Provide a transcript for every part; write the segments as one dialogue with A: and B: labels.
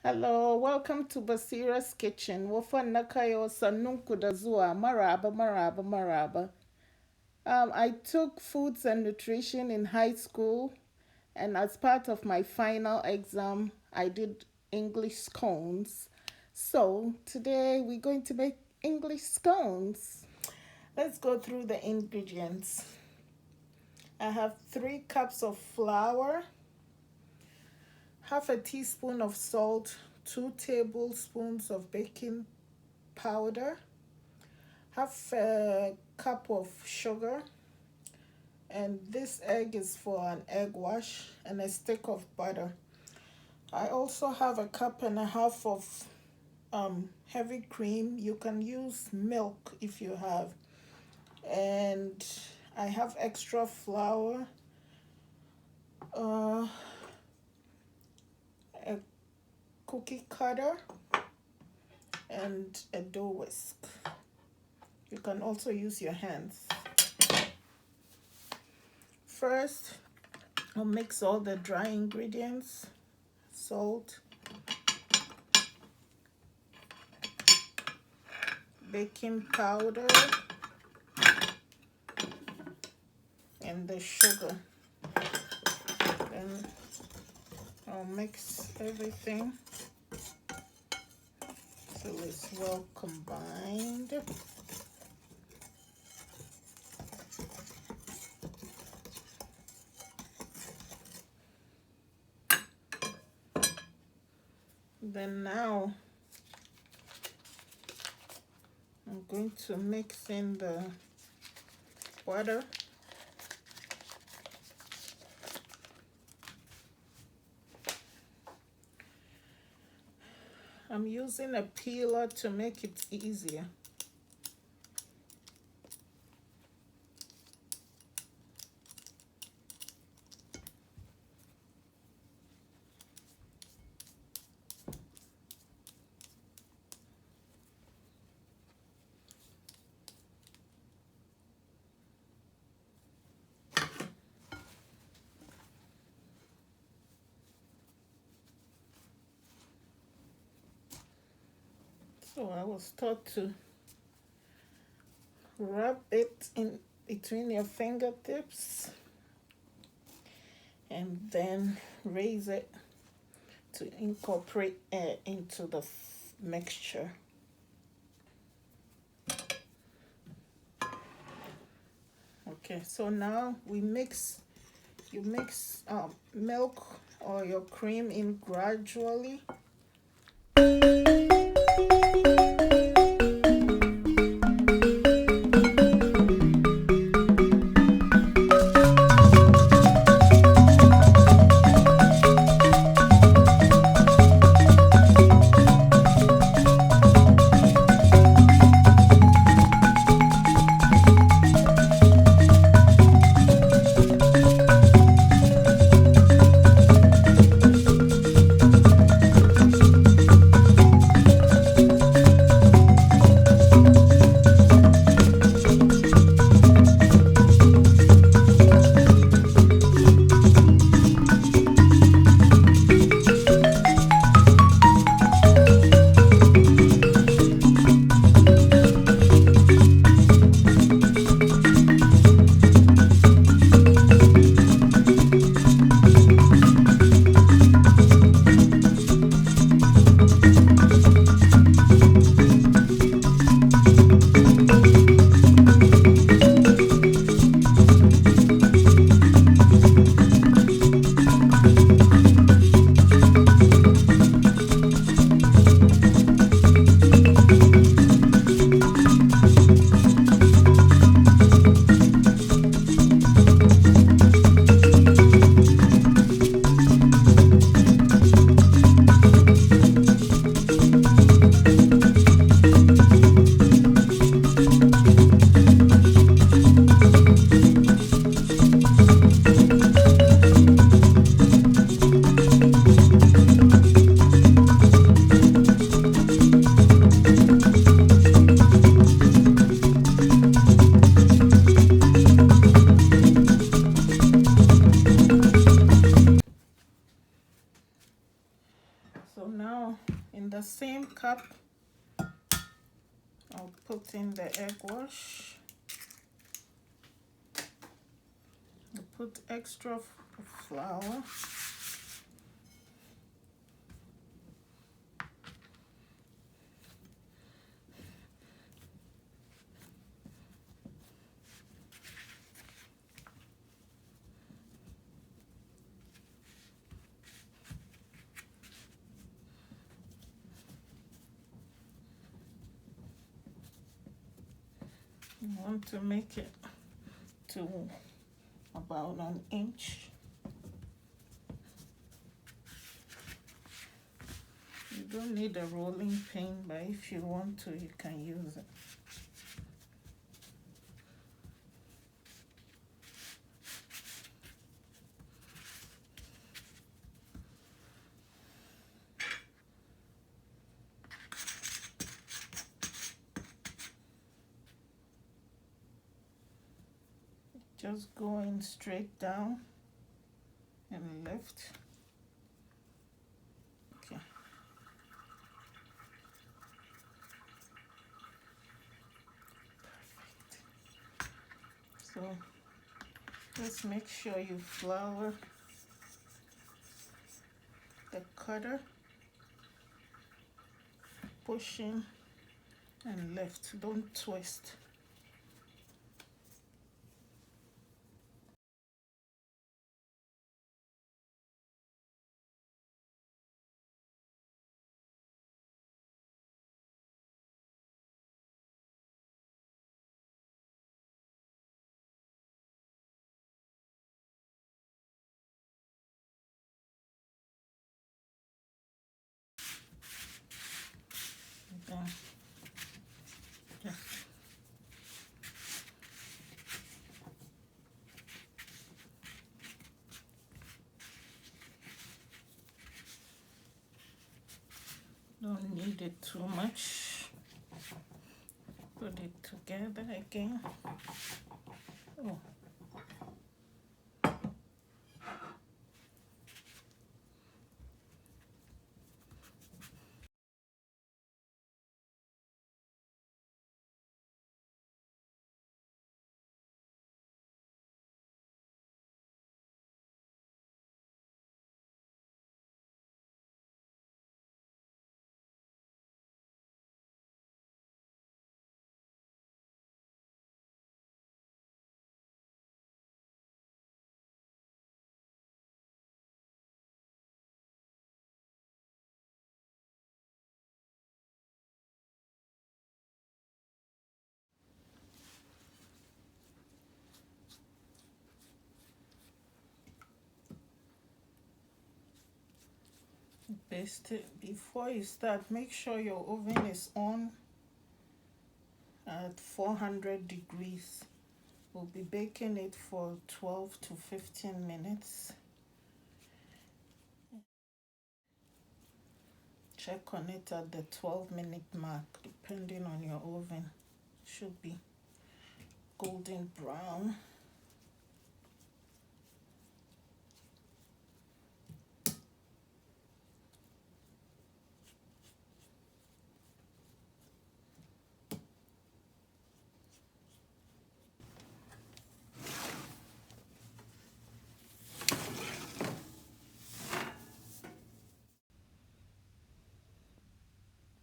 A: Hello, welcome to Basira's Kitchen. Wofan kayo sannunku da zuwa maraba maraba maraba. I took foods and nutrition in high school, and as part of my final exam, I did English scones. So today we're going to make English scones. Let's go through the ingredients. I have 3 cups of flour, half a teaspoon of salt, 2 tablespoons of baking powder, half a cup of sugar, and this egg is for an egg wash, and a stick of butter. I also have a cup and a half of heavy cream. You can use milk if you have. And I have extra flour, a cookie cutter, and a dough whisk. You can also use your hands. First, I'll mix all the dry ingredients: salt, baking powder, and the sugar. Then I'll mix everything till it's well combined. Then now I'm going to mix in the butter. I'm using a peeler to make it easier. So I was taught to rub it in between your fingertips and then raise it to incorporate air into the mixture. Okay, so now you mix milk or your cream in gradually. So now in the same cup, I'll put in the egg wash. I'll put extra flour. You want to make it to about an inch. You don't need a rolling pin, but if you want to, you can use it. Just going straight down and lift. Okay. So just make sure you flour the cutter, push in and lift, don't twist. Done. Just don't need it too much. Put it together again. Oh. Baste it. Before you start, make sure your oven is on at 400 degrees. We'll be baking it for 12 to 15 minutes. Check on it at the 12-minute mark, depending on your oven. Should be golden brown.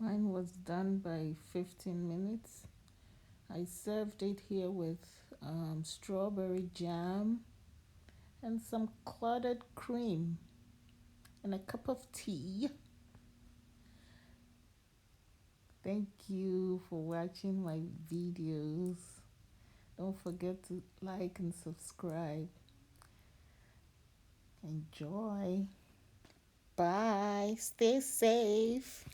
A: Mine was done by 15 minutes. I served it here with strawberry jam and some clotted cream and a cup of tea. Thank you for watching my videos. Don't forget to like and subscribe. Enjoy. Bye. Stay safe.